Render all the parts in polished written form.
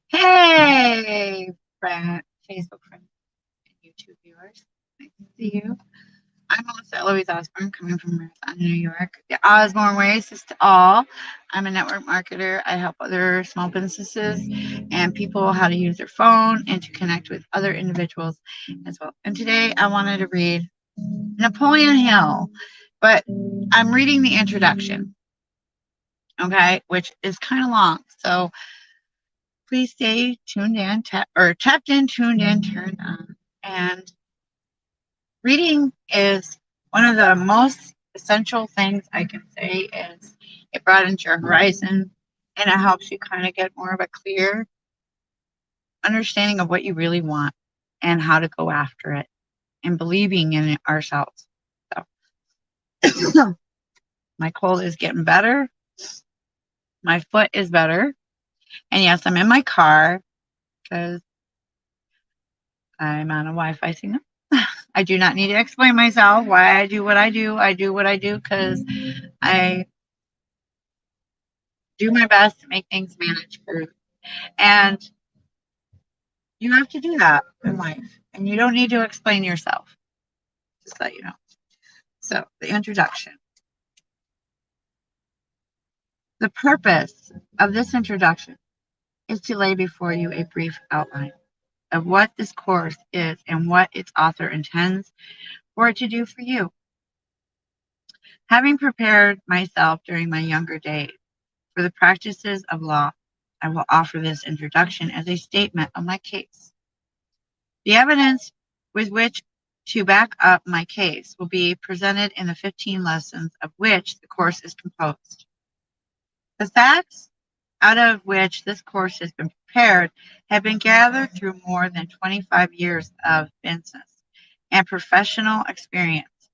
Hey, friend, Facebook friends and YouTube viewers. Nice to see you. I'm Melissa Eloise Osborne, coming from Marathon, New York. The Osborne Ways is to all. I'm a network marketer. I help other small businesses and people how to use their phone and to connect with other individuals as well. And today I wanted to read Napoleon Hill, but I'm reading the introduction, okay, which is kind of long. So please stay tuned in, tapped in, tuned in, turned on. And reading is one of the most essential things I can say is it broadens your horizon and it helps you kind of get more of a clear understanding of what you really want and how to go after it and believing in it ourselves. So my cold is getting better. My foot is better. And yes, I'm in my car because I'm on a Wi-Fi signal. I do not need to explain myself why I do what I do. I do what I do because I do my best to make things manage proof. And you have to do that in life. And you don't need to explain yourself, just let you know. So, the introduction. The purpose of this introduction is to lay before you a brief outline of what this course is and what its author intends for it to do for you. Having prepared myself during my younger days for the practices of law, I will offer this introduction as a statement of my case. The evidence with which to back up my case will be presented in the 15 lessons of which the course is composed. The facts out of which this course has been prepared have been gathered through more than 25 years of business and professional experience,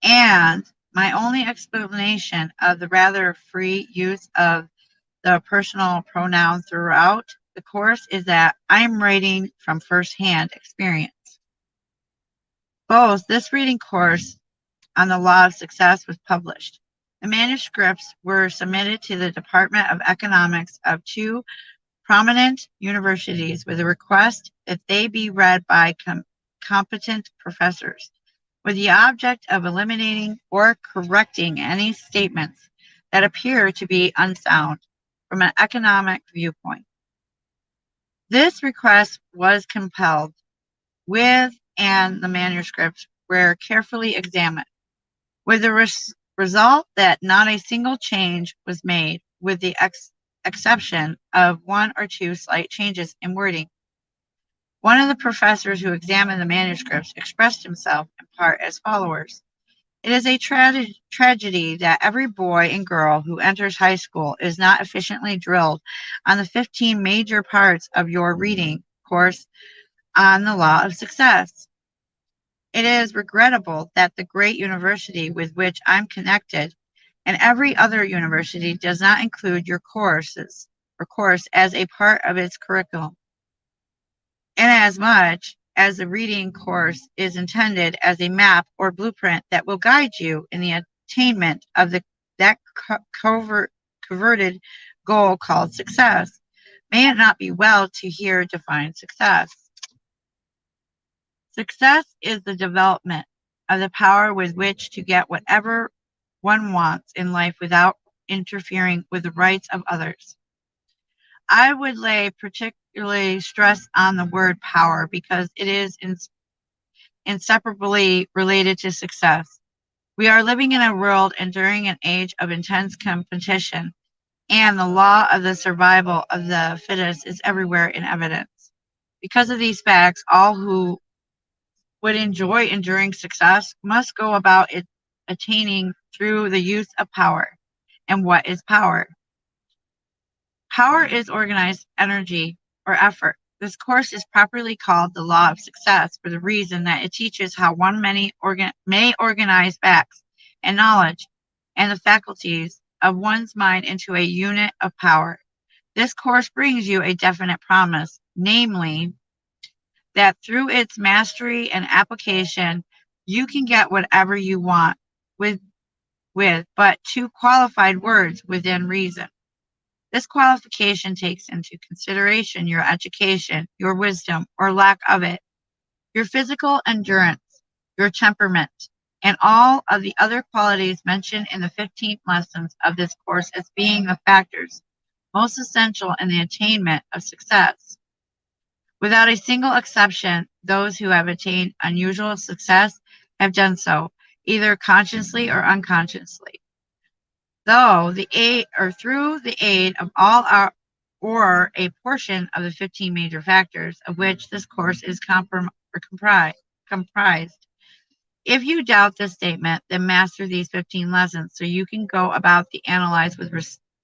and my only explanation of the rather free use of the personal pronoun throughout the course is that I'm writing from firsthand experience. Both this reading course on the law of success was published. The manuscripts were submitted to the Department of Economics of two prominent universities with a request that they be read by competent professors, with the object of eliminating or correcting any statements that appear to be unsound from an economic viewpoint. This request was compelled with, and the manuscripts were carefully examined, with the result that not a single change was made, with the exception of one or two slight changes in wording. One of the professors who examined the manuscripts expressed himself in part as follows. It is a tragedy that every boy and girl who enters high school is not efficiently drilled on the 15 major parts of your reading course on the law of success. It is regrettable that the great university with which I'm connected and every other university does not include your course as a part of its curriculum, inasmuch as the reading course is intended as a map or blueprint that will guide you in the attainment of that coveted goal called success. May it not be well to here define success? Success is the development of the power with which to get whatever one wants in life without interfering with the rights of others. I would lay particularly stress on the word power because it is inseparably related to success. We are living in a world and during an age of intense competition, and the law of the survival of the fittest is everywhere in evidence. Because of these facts, all who would enjoy enduring success must go about it attaining through the use of power. And what is power? Power is organized energy or effort. This course is properly called the law of success for the reason that it teaches how one may organize facts and knowledge and the faculties of one's mind into a unit of power. This course brings you a definite promise, namely, that through its mastery and application, you can get whatever you want with but two qualified words within reason. This qualification takes into consideration your education, your wisdom or lack of it, your physical endurance, your temperament, and all of the other qualities mentioned in the 15 lessons of this course as being the factors most essential in the attainment of success. Without a single exception, those who have attained unusual success have done so, either consciously or unconsciously, though the aid or through the aid of all our or a portion of the 15 major factors of which this course is comprised. If you doubt this statement, then master these 15 lessons so you can go about the analyze with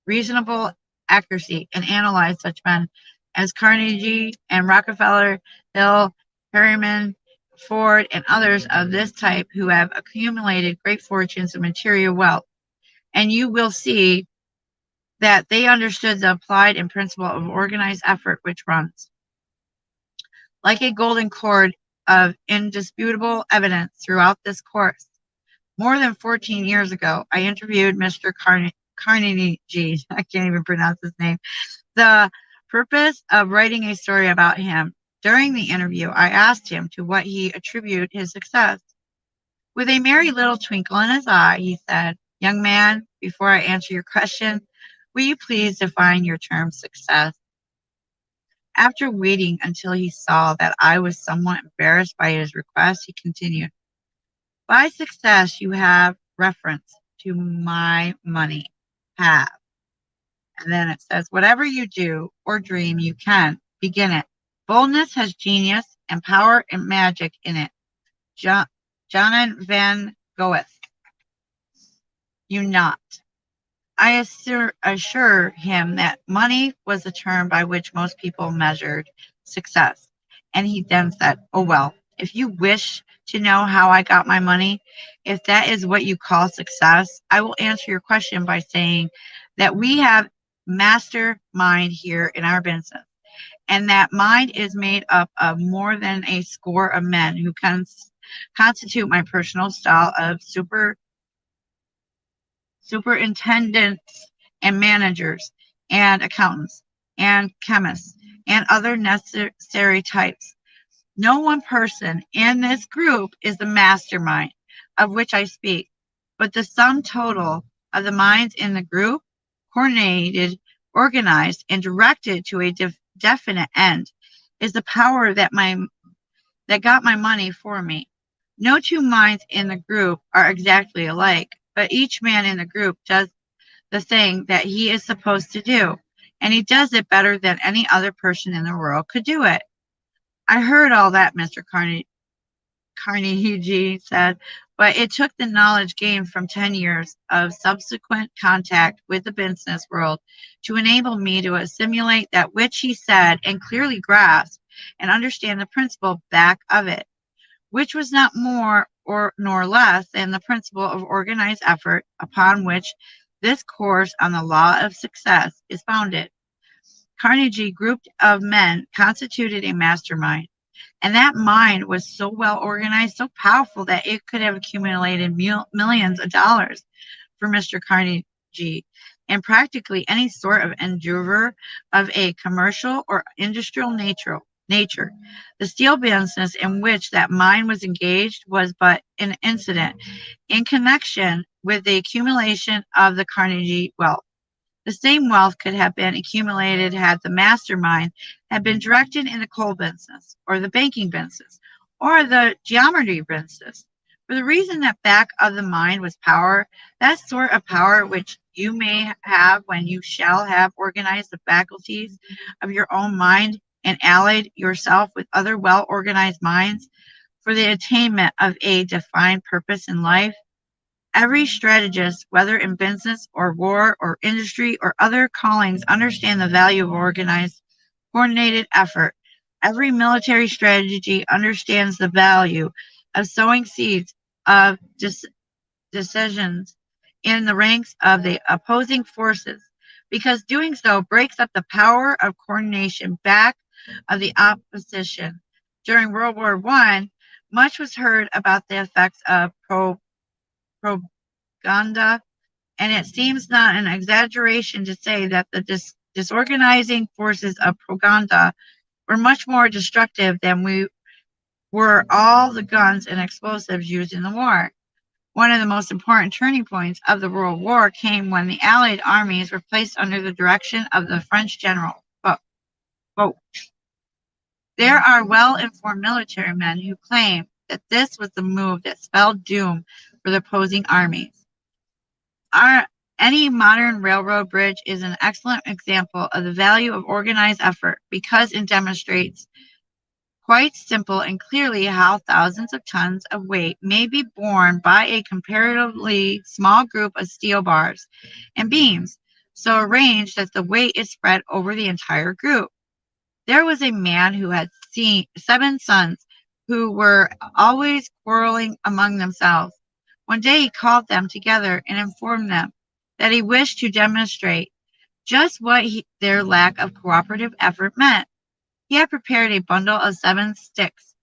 reasonable accuracy and analyze such men as Carnegie and Rockefeller, Hill, Harriman, Ford, and others of this type who have accumulated great fortunes and material wealth. And you will see that they understood the applied and principle of organized effort, which runs like a golden cord of indisputable evidence throughout this course. More than 14 years ago, I interviewed Mr. Carnegie. I can't even pronounce his name. The purpose of writing a story about him. During the interview, I asked him to what he attributed his success. With a merry little twinkle in his eye, he said, "Young man, before I answer your question, will you please define your term success?" After waiting until he saw that I was somewhat embarrassed by his request, he continued, "By success, you have reference to my money. Have." And then it says, "Whatever you do or dream, you can begin it. Boldness has genius and power and magic in it. John Van Goeth, you not." I assure him that money was the term by which most people measured success. And he then said, "Oh, well, if you wish to know how I got my money, if that is what you call success, I will answer your question by saying that we have mastermind here in our business, and that mind is made up of more than a score of men who constitute my personal style of superintendents and managers and accountants and chemists and other necessary types. No one person in this group is the mastermind of which I speak, but the sum total of the minds in the group, coordinated, organized, and directed to a definite end, is the power that got my money for me. No two minds in the group are exactly alike, but each man in the group does the thing that he is supposed to do, and he does it better than any other person in the world could do it. I heard all that, Mr. Carnegie said, but it took the knowledge gained from 10 years of subsequent contact with the business world to enable me to assimilate that which he said and clearly grasp and understand the principle back of it, which was not more or nor less than the principle of organized effort upon which this course on the law of success is founded. Carnegie group of men constituted a mastermind, and that mind was so well organized, so powerful that it could have accumulated millions of dollars for Mr. Carnegie in practically any sort of endeavor of a commercial or industrial nature. The steel business in which that mind was engaged was but an incident in connection with the accumulation of the Carnegie wealth. The same wealth could have been accumulated had the mastermind had been directed in the coal business, or the banking business, or the geometry business. For the reason that back of the mind was power, that sort of power which you may have when you shall have organized the faculties of your own mind and allied yourself with other well-organized minds for the attainment of a defined purpose in life. Every strategist, whether in business or war or industry or other callings, understand the value of organized, coordinated effort. Every military strategy understands the value of sowing seeds of decisions in the ranks of the opposing forces, because doing so breaks up the power of coordination back of the opposition. During World War I, much was heard about the effects of propaganda, and it seems not an exaggeration to say that the disorganizing forces of propaganda were much more destructive than were all the guns and explosives used in the war. One of the most important turning points of the World War came when the Allied armies were placed under the direction of the French general Foch. There are well-informed military men who claim that this was the move that spelled doom for the opposing armies. Any modern railroad bridge is an excellent example of the value of organized effort because it demonstrates quite simple and clearly how thousands of tons of weight may be borne by a comparatively small group of steel bars and beams, so arranged that the weight is spread over the entire group. There was a man who had 7 sons who were always quarreling among themselves. One day he called them together and informed them that he wished to demonstrate just what their lack of cooperative effort meant. He had prepared a bundle of 7 sticks,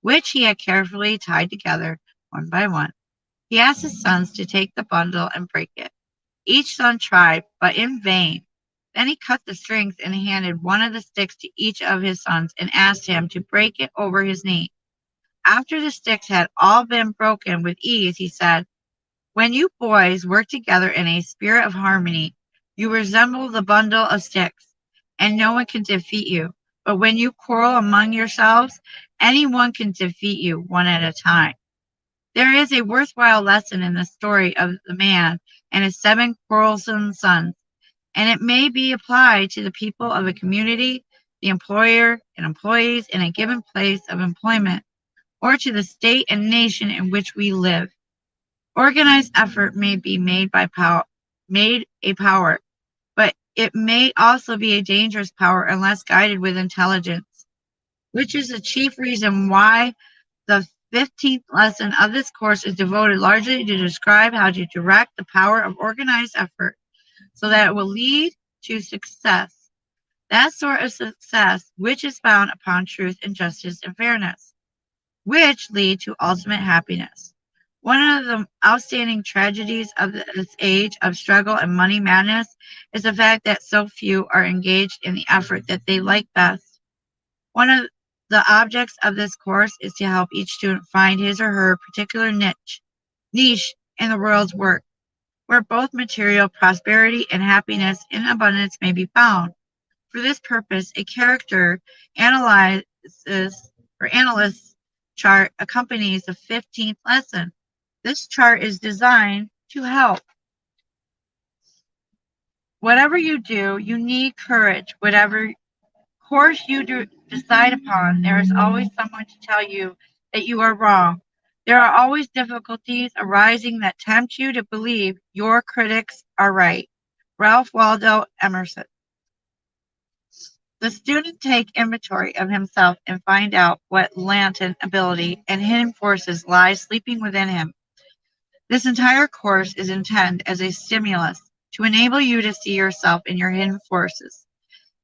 which he had carefully tied together one by one. He asked his sons to take the bundle and break it. Each son tried, but in vain. Then he cut the strings and handed one of the sticks to each of his sons and asked him to break it over his knee. After the sticks had all been broken with ease, he said, "When you boys work together in a spirit of harmony, you resemble the bundle of sticks, and no one can defeat you. But when you quarrel among yourselves, anyone can defeat you one at a time." There is a worthwhile lesson in the story of the man and his 7 quarrelsome sons, and it may be applied to the people of a community, the employer and employees in a given place of employment, or to the state and nation in which we live. Organized effort may be made a power, but it may also be a dangerous power unless guided with intelligence, which is the chief reason why the 15th lesson of this course is devoted largely to describe how to direct the power of organized effort so that it will lead to success, that sort of success which is found upon truth and justice and fairness, which lead to ultimate happiness. One of the outstanding tragedies of this age of struggle and money madness is the fact that so few are engaged in the effort that they like best. One of the objects of this course is to help each student find his or her particular niche in the world's work, where both material prosperity and happiness in abundance may be found. For this purpose, a character analysis chart accompanies the 15th lesson. This chart is designed to help. Whatever you do, you need courage. Whatever course you decide upon, there is always someone to tell you that you are wrong. There are always difficulties arising that tempt you to believe your critics are right. Ralph Waldo Emerson. The student take inventory of himself and find out what latent ability and hidden forces lie sleeping within him. This entire course is intended as a stimulus to enable you to see yourself in your hidden forces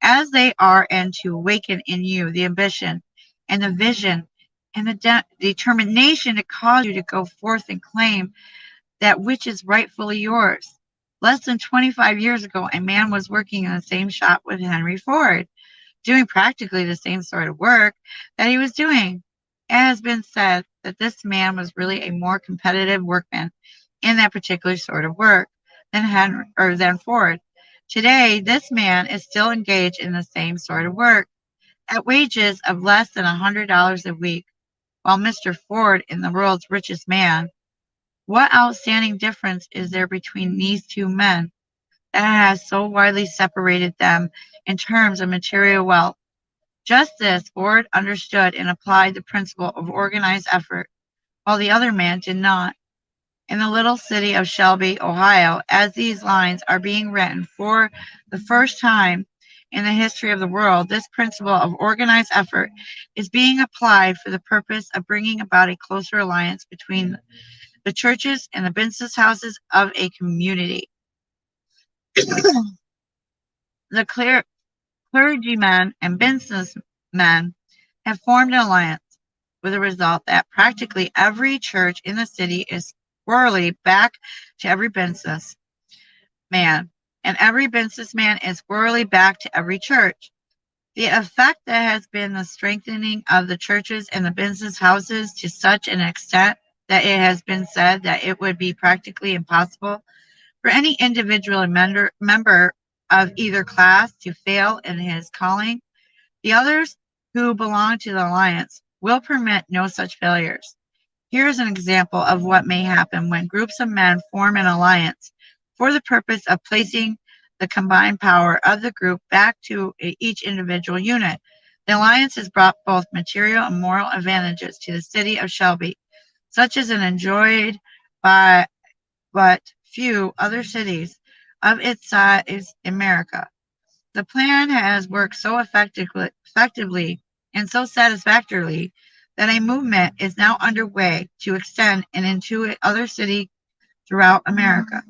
as they are and to awaken in you the ambition and the vision and the determination to cause you to go forth and claim that which is rightfully yours. Less than 25 years ago, a man was working in the same shop with Henry Ford, doing practically the same sort of work that he was doing. It has been said that this man was really a more competitive workman in that particular sort of work than Ford. Today, this man is still engaged in the same sort of work at wages of less than $100 a week, while Mr. Ford is the world's richest man. What outstanding difference is there between these two men that has so widely separated them in terms of material wealth? Just this, Ford understood and applied the principle of organized effort, while the other man did not. In the little city of Shelby, Ohio, as these lines are being written for the first time in the history of the world, this principle of organized effort is being applied for the purpose of bringing about a closer alliance between the churches and the business houses of a community. The clergymen and businessmen have formed an alliance, with the result that practically every church in the city is squarely back to every business man. and every businessman is squirrely back to every church. The effect that has been the strengthening of the churches and the business houses to such an extent that it has been said that it would be practically impossible for any individual member of either class to fail in his calling. The others who belong to the alliance will permit no such failures. Here is an example of what may happen when groups of men form an alliance for the purpose of placing the combined power of the group back to each individual unit. The alliance has brought both material and moral advantages to the city of Shelby, such as an enjoyed by but few other cities of its size in America. The plan has worked so effectively and so satisfactorily that a movement is now underway to extend it into other cities throughout America.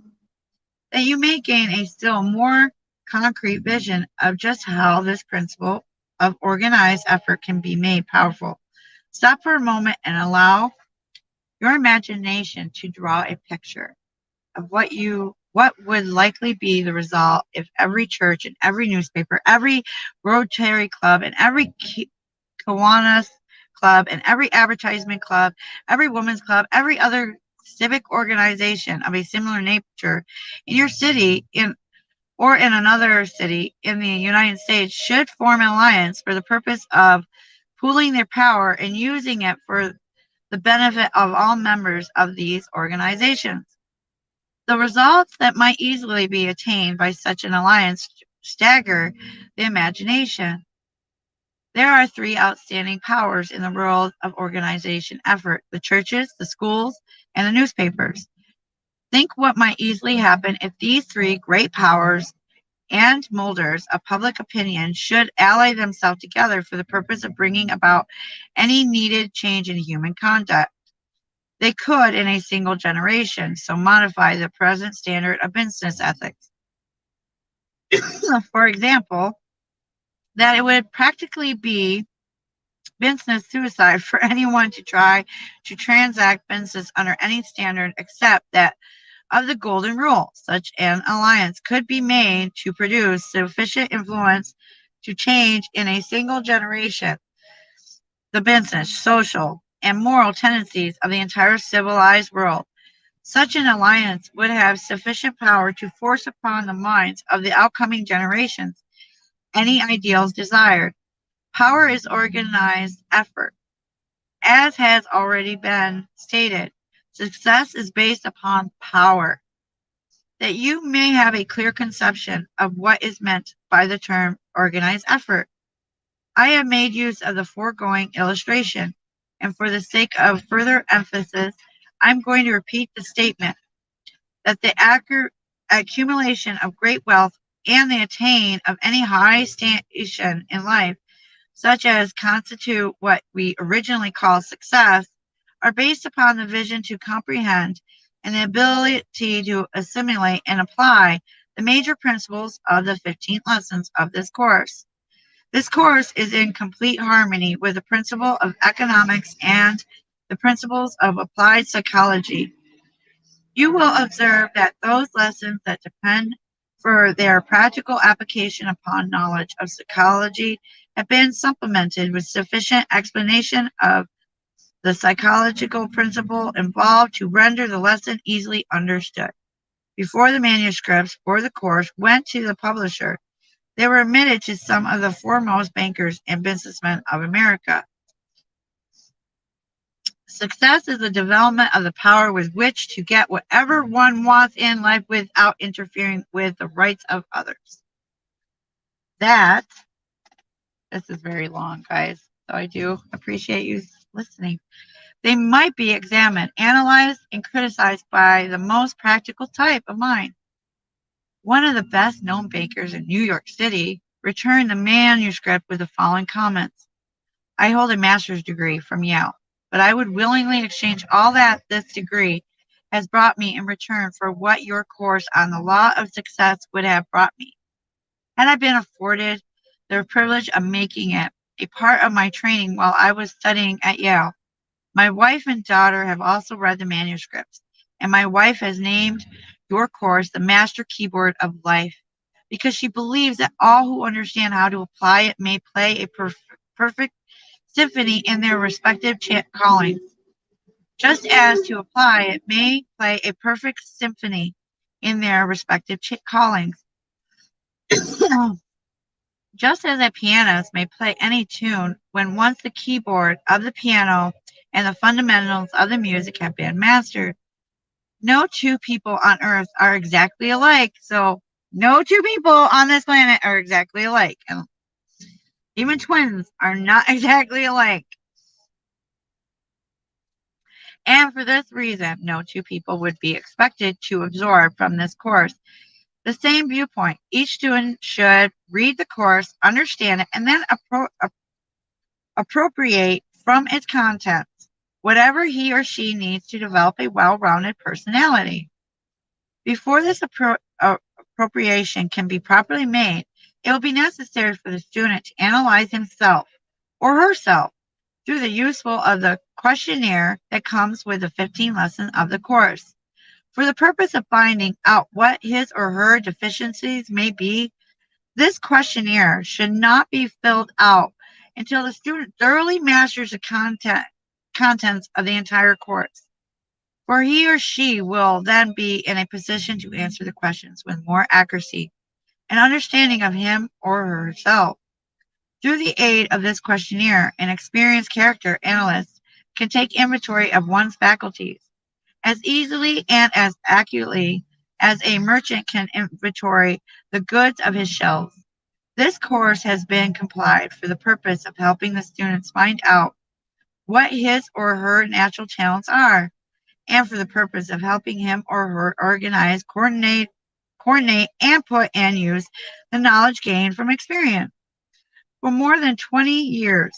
That you may gain a still more concrete vision of just how this principle of organized effort can be made powerful. Stop for a moment and allow your imagination to draw a picture of what would likely be the result if every church and every newspaper, every Rotary Club and every Kiwanis Club and every advertisement club, every women's club, every other civic organization of a similar nature in your city or in another city in the United States should form an alliance for the purpose of pooling their power and using it for the benefit of all members of these organizations. The results that might easily be attained by such an alliance stagger the imagination. There are three outstanding powers in the world of organization effort: the churches, the schools, and the newspapers. Think what might easily happen if these three great powers and molders of public opinion should ally themselves together for the purpose of bringing about any needed change in human conduct. They could, in a single generation, so modify the present standard of business ethics. For example, that it would practically be business suicide for anyone to try to transact business under any standard except that of the golden rule. Such an alliance could be made to produce sufficient influence to change in a single generation the business, social, and moral tendencies of the entire civilized world. Such an alliance would have sufficient power to force upon the minds of the outcoming generations any ideals desired. Power is organized effort. As has already been stated, success is based upon power. That you may have a clear conception of what is meant by the term organized effort, I have made use of the foregoing illustration, and for the sake of further emphasis, I'm going to repeat the statement that the accumulation of great wealth and the attain of any high station in life, such as constitute what we originally called success, are based upon the vision to comprehend and the ability to assimilate and apply the major principles of the 15 lessons of this course. This course is in complete harmony with the principle of economics and the principles of applied psychology. You will observe that those lessons that depend for their practical application upon knowledge of psychology have been supplemented with sufficient explanation of the psychological principle involved to render the lesson easily understood. Before the manuscripts for the course went to the publisher, they were admitted to some of the foremost bankers and businessmen of America. Success is the development of the power with which to get whatever one wants in life without interfering with the rights of others. This is very long, guys, so I do appreciate you listening. They might be examined, analyzed, and criticized by the most practical type of mind. One of the best known bankers in New York City returned the manuscript with the following comments: I hold a master's degree from Yale, but I would willingly exchange all that this degree has brought me in return for what your course on the law of success would have brought me. Had I been afforded the privilege of making it a part of my training while I was studying at Yale, my wife and daughter have also read the manuscripts, and my wife has named your course the master keyboard of life, because she believes that all who understand how to apply it may play a perfect symphony in their respective callings, just as to apply it may play a perfect symphony in their respective callings. Just as a pianist may play any tune when once the keyboard of the piano and the fundamentals of the music have been mastered. No two people on earth are exactly alike, so no two people on this planet are exactly alike. And even twins are not exactly alike. And for this reason, no two people would be expected to absorb from this course the same viewpoint. Each student should read the course, understand it, and then appropriate from its contents whatever he or she needs to develop a well-rounded personality. Before this appropriation can be properly made, it will be necessary for the student to analyze himself or herself through the use of the questionnaire that comes with the 15 lessons of the course. For the purpose of finding out what his or her deficiencies may be, this questionnaire should not be filled out until the student thoroughly masters the contents of the entire course, for he or she will then be in a position to answer the questions with more accuracy and understanding of him or herself. Through the aid of this questionnaire, an experienced character analyst can take inventory of one's faculties as easily and as accurately as a merchant can inventory the goods of his shelves. This course has been compiled for the purpose of helping the students find out what his or her natural talents are, and for the purpose of helping him or her organize, coordinate, and put and use the knowledge gained from experience. For more than 20 years,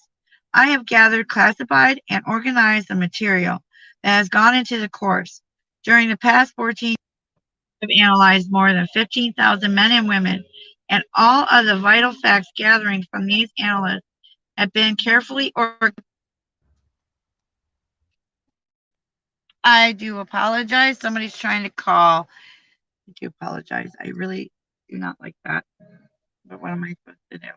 I have gathered, classified, and organized the material that has gone into the course. During the past 14 years, I have analyzed more than 15,000 men and women, and all of the vital facts gathering from these analysts have been carefully organized. I do apologize. Somebody's trying to call. I do apologize. I really do not like that. But what am I supposed to do?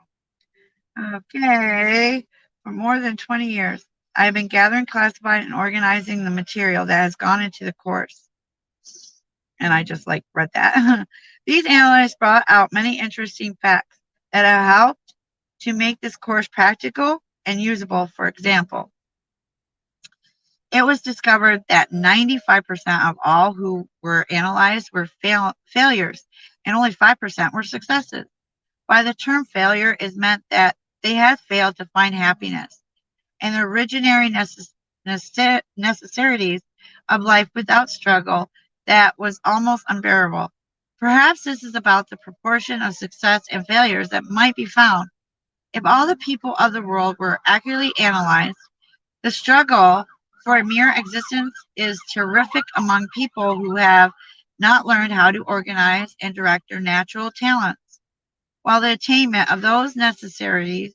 Okay. For more than 20 years, I have been gathering, classifying, and organizing the material that has gone into the course. And I just read that. These analysts brought out many interesting facts that have helped to make this course practical and usable. For example, it was discovered that 95% of all who were analyzed were failures, and only 5% were successes. By the term failure is meant that they had failed to find happiness and the originary necessities of life without struggle that was almost unbearable. Perhaps this is about the proportion of success and failures that might be found. If all the people of the world were accurately analyzed, the struggle for a mere existence is terrific among people who have not learned how to organize and direct their natural talents, while the attainment of those necessities,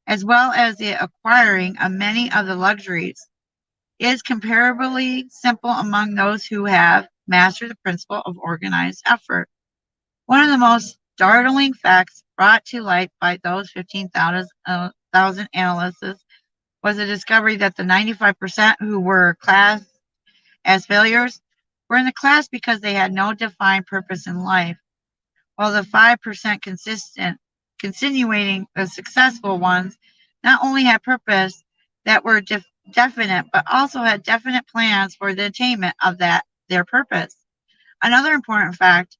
as well as the acquiring of many of the luxuries, is comparably simple among those who have mastered the principle of organized effort. One of the most startling facts brought to light by those 15,000 analysts was the discovery that the 95% who were classed as failures were in the class because they had no defined purpose in life, while the 5% continuing the successful ones not only had purpose that were definite, but also had definite plans for the attainment of their purpose. Another important fact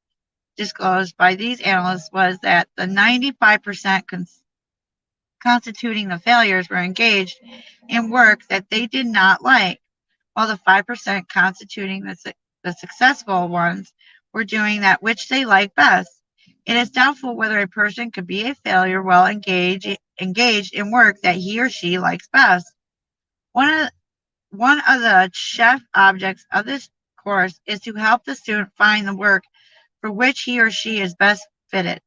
disclosed by these analysts was that the 95% constituting the failures were engaged in work that they did not like, while the 5% constituting the successful ones were doing that which they liked best. It is doubtful whether a person could be a failure while engaged in work that he or she likes best. One of the chief objects of this course is to help the student find the work for which he or she is best fitted.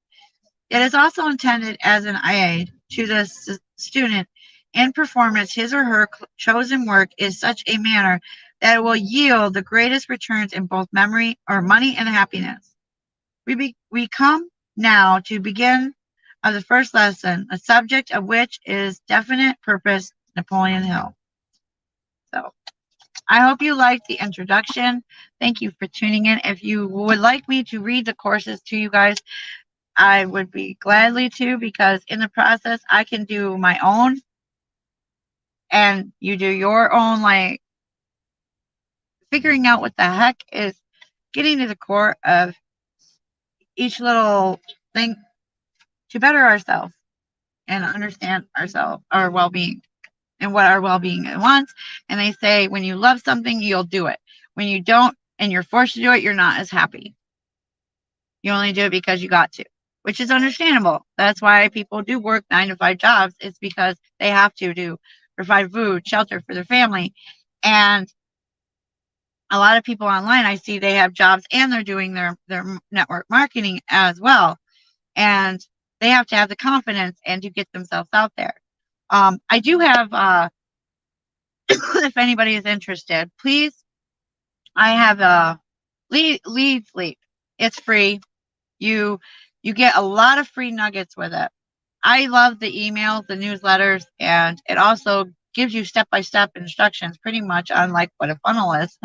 It is also intended as an aid to the student in performance his or her chosen work in such a manner that will yield the greatest returns in both memory or money and happiness. We come now to begin the first lesson, a subject of which is definite purpose, Napoleon Hill. So I hope you liked the introduction. Thank you for tuning in. If you would like me to read the courses to you guys, I would be gladly to, because in the process I can do my own and you do your own, like figuring out what the heck is getting to the core of each little thing to better ourselves and understand ourselves, our well-being, and what our well-being wants. And they say when you love something, you'll do it. When you don't and you're forced to do it, you're not as happy. You only do it because you got to, which is understandable. That's why people do work 9-to-5 jobs. It's because they have to provide food, shelter for their family. And a lot of people online, I see they have jobs and they're doing their network marketing as well. And they have to have the confidence and to get themselves out there. I do have, if anybody is interested, please, I have a Lead Sleep. It's free. You get a lot of free nuggets with it. I love the emails, the newsletters, and it also gives you step-by-step instructions pretty much on like what a funnel is.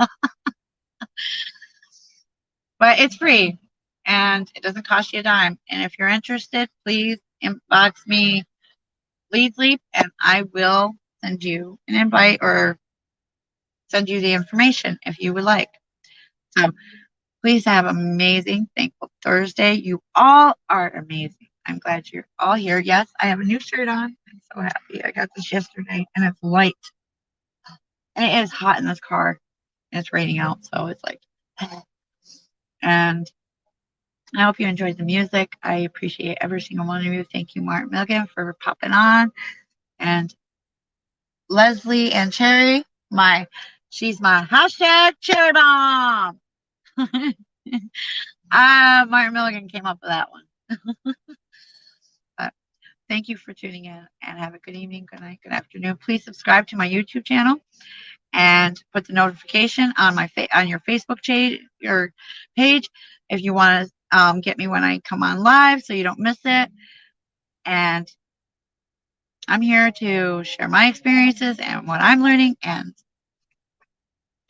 But it's free and it doesn't cost you a dime. And if you're interested, please inbox me Lead Sleep and I will send you an invite or send you the information if you would like. So please have an amazing, thankful Thursday. You all are amazing. I'm glad you're all here. Yes, I have a new shirt on. I'm so happy. I got this yesterday and it's light. And it is hot in this car. And it's raining out, so it's like, and I hope you enjoyed the music. I appreciate every single one of you. Thank you, Martin Milligan, for popping on. And Leslie and Cherry, she's my hashtag cherry bomb. Martin Milligan came up with that one. But thank you for tuning in and have a good evening, good night, good afternoon. Please subscribe to my YouTube channel and put the notification on on your Facebook page if you want to get me when I come on live so you don't miss it. And I'm here to share my experiences and what I'm learning and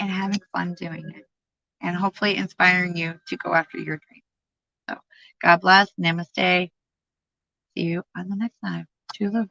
having fun doing it, and hopefully inspiring you to go after your dream. So God bless. Namaste. See you on the next time. Toodaloo.